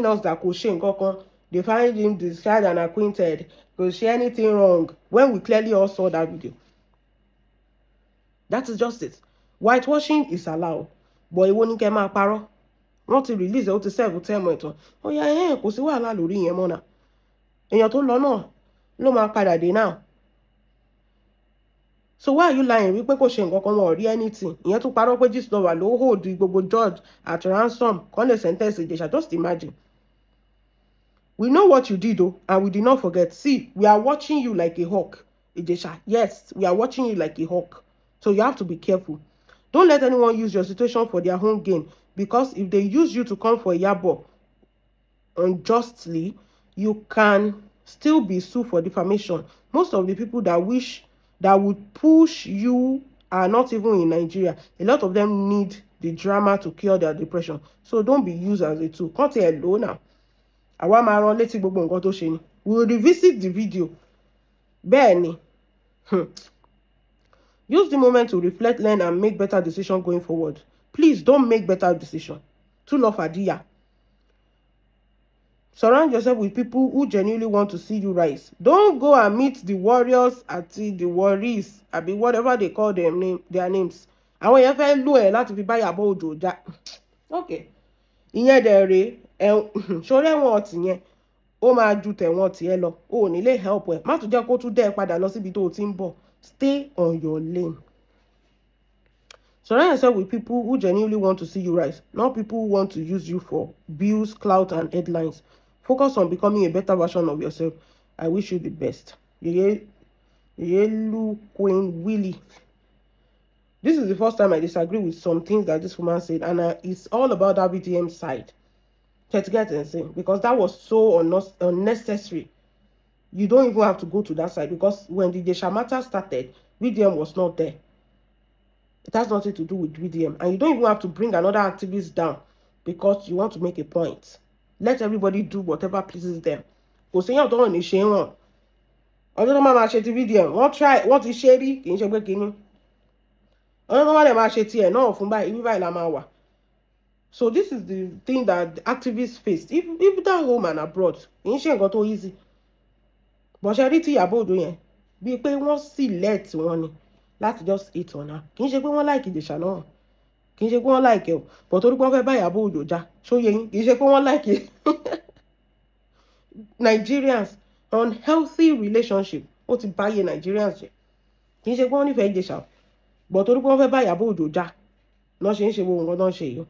us that Koshe Nkokon, they find him disguised and acquainted, could share anything wrong, when we clearly all saw that video. That is just it. Whitewashing is allowed, but it won't come out paro. Not to release it to serve term it. Oh yeah, kò sí wàhálà lórí yẹn mọ́ náà. Èèyàn tó lọ náà ló máa padà dé now. So why are you lying? Wípé kò ṣe nǹkan kan wọn ò rí anything. Ìyẹn tún parọ́ pé Gistlover ló hold gbogbo judge at ransom. Kọ́n lè sentence Ijesha. Just imagine. We know what you did though, and we did not forget. See, we are watching you like a hawk, Ijesha. Yes, we are watching you like a hawk. So you have to be careful. Don't let anyone use your situation for their own gain, because if they use you to come for Iyabo unjustly, you can still be sued for defamation. Most of the people that would push you are not even in Nigeria. A lot of them need the drama to cure their depression. So don't be used as a tool. Can't tell you now. We'll revisit the video. Benny. Use the moment to reflect, learn, and make better decisions going forward. Please don't make better decisions. To love Adia. Surround yourself with people who genuinely want to see you rise. Don't go and meet the warriors at the worries, whatever they call them their names. Àwọn yẹn fẹ́ lò ẹ́ láti fi bá Iyabo Ojo jà. Okay. Ìyẹn dẹ̀ rèé, ṣoré wọn ọ̀tí yẹn, ó máa ju tẹ̀wọ̀n tiẹ̀ lọ. O ò ní lè help ẹ. Má tún jẹ́ kó tún dẹ́ ẹ padà lọ síbi tó o ti ń bọ̀. Stay on your lane. Surround yourself with people who genuinely want to see you rise, not people who want to use you for views, clout, and headlines. Focus on becoming a better version of yourself. I wish you the best. Yelu Queen Willie. This is the first time I disagree with some things that this woman said, and it's all about that VDM side. Because that was so unnecessary. You don't even have to go to that side, because when the Ijesha matter started, VDM was not there. It has nothing to do with VDM. And you don't even have to bring another activist down because you want to make a point. Let everybody do whatever pleases them. Kò séyàn tó ní ṣe wọn. Ọjọ́ tó máa ṣe ti VDM, wọ́n try, wọ́n ti ṣe rí, kì í ṣe pé kíní. Ọjọ́ tó máa dẹ̀ máa ṣe tiẹ̀ náà fún báyìí, ibi báyìí la máa wà. So this is the thing that the activists faced. If that home and abroad, kì í ṣe nǹkan tó easy. But ṣe rí ti Iyabo Ojo yẹn, bíi pé wọ́n select wọn ni láti just hate on her. Kì í ṣe pé wọ́n like Ijesha náà. kì í ṣe pé wọ́n like ẹ̀ o but torí pé wọ́n fẹ́ bá Ìyábọ̀ Òjó jà ṣó yẹ yín kì í ṣe pé wọ́n like ẹ̀. Nigerians unhealthy relationship ó ti báyé Nigerians jẹ́ kì í ṣe pé wọ́n nífẹ̀ẹ́ Ìjẹ̀ṣà but torí pé wọ́n fẹ́ bá Ìyábọ̀ Òjó jà náà ṣe ń ṣe gbogbo nǹkan tó ń ṣe yìí.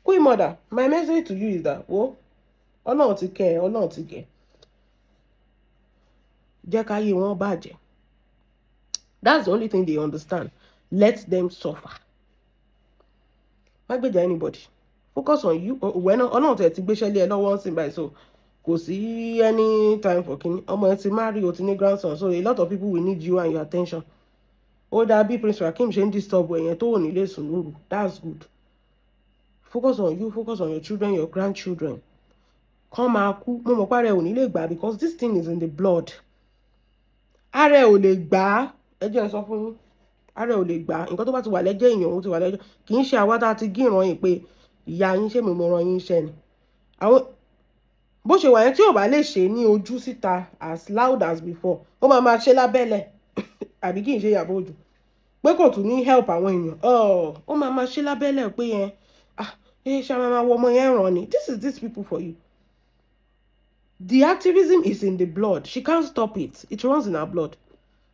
Queen Mother, my message to you is that Ọlọ́run ti kẹ́ ẹ Ọlọ́run ti gẹ̀ jẹ́ káyé wọn bàjẹ́. That's the only thing they understand. Let them suffer. Má gbèjà anybody. Focus on you. When Ọlọ́run tẹ̀ ti gbéṣẹ́ lé ẹ lọ́wọ́ ń sìn báyìí so kò sí any time for kini. Ọmọ ẹ ti marry o ti ní grandson so a lot of people will need you and your attention. Ó dàbí Prince Rakim ṣe ń disturb ẹ̀yẹn tó wò nílé sùn lóru. That's good. Focus on you. Focus on your children, your grandchildren. Kàn máa kú. Mo mọ̀ pé ara ẹ ò ní lè gbà because this thing is in the blood. Ara ẹ ò lè gbà. Ẹ jẹ́ n sọ fún yín. Ara ẹ ò lè gbà. Nǹkan tó bá ti wà lẹ́jẹ̀ èèyàn ó ti wà lẹ́jẹ̀. Kì í ṣe àwa tá a ti gíran yìí pé ìyá yín ṣe mi mo rán yín iṣẹ́ ni. Àwọn bó ṣe wà yẹn tí ò bá lè ṣe ní ojú síta as loud as before ó máa ṣe lábẹ́lẹ̀ àbí kì í ṣe Ìyábọ̀ Òjó pé kò tún ní help àwọn èèyàn ó máa ṣe lábẹ́lẹ̀ pé yẹn ṣe máa wọ ọmọ yẹn ràn ni. This is these people for you. The activism is in the blood. She can't stop it. It runs in her blood.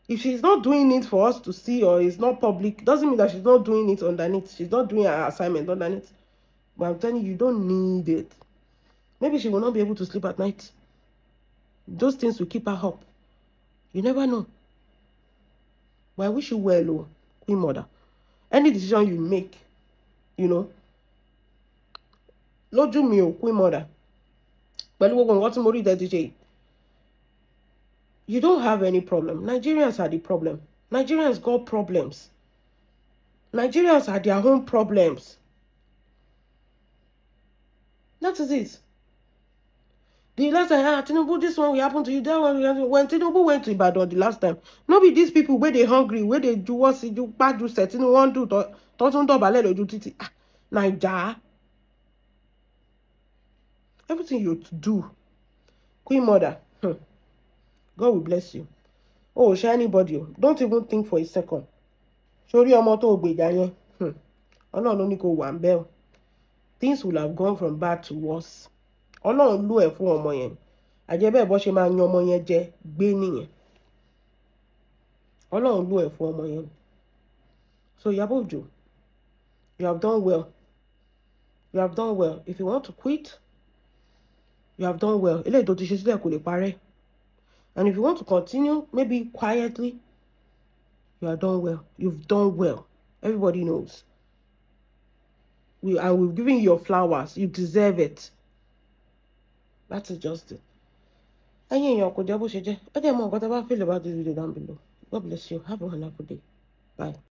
If she's not doing it for us to see or it's not public, doesn't mean that she's not doing it underneath. She's not doing her assignment underneath. But I'm telling you, you don't need it. Maybe she will not be able to sleep at night. Those things will keep her up. You never know. But I wish you well, Queen Mother. Any decision you make, lójú mi o, Queen Mother. Pẹ̀lú gbogbo nǹkan tí mo rí DJ. You don't have any problem. Nigerians are the problem. Nigerians got problems. Nigerians are their own problems. That is it. The last time, Tinubu, this one will happen to you. That one will happen. When Tinubu went to Ibadan the last time, nobody these people where they hungry, where they do what do bad do set, one do titi. Naija. Everything you do, Queen Mother, God will bless you. Oh, share anybody. Don't even think for a second. Sorry, ọmọ tó gbèjà yẹn. Ọlọ́run ló ní kó wà ńbẹ̀. Things will have gone from bad to worse. Ọlọ́run lò ẹ́ fún ọmọ yẹn. Àjẹ́bẹ́ bó ṣe máa yan ọmọ yẹn jẹ gbé nìyẹn. Ọlọ́run lò ẹ́ fún ọmọ yẹn. So Iyabo Ojo, you have done well. You have done well. If you want to quit, you have done well. Eléyìí tó ti ṣe sílẹ̀ kò lè parẹ́. And if you want to continue, maybe quietly, you are done well. You've done well. Everybody knows. We've given you your flowers. You deserve it. That's just it. Ẹ̀yin èèyàn kò jẹ́ bó ṣe jẹ́. Ẹ jẹ́ mọ̀ nǹkan tẹ́ bá feel about this video down below. God bless you. Have a wonderful day. Bye.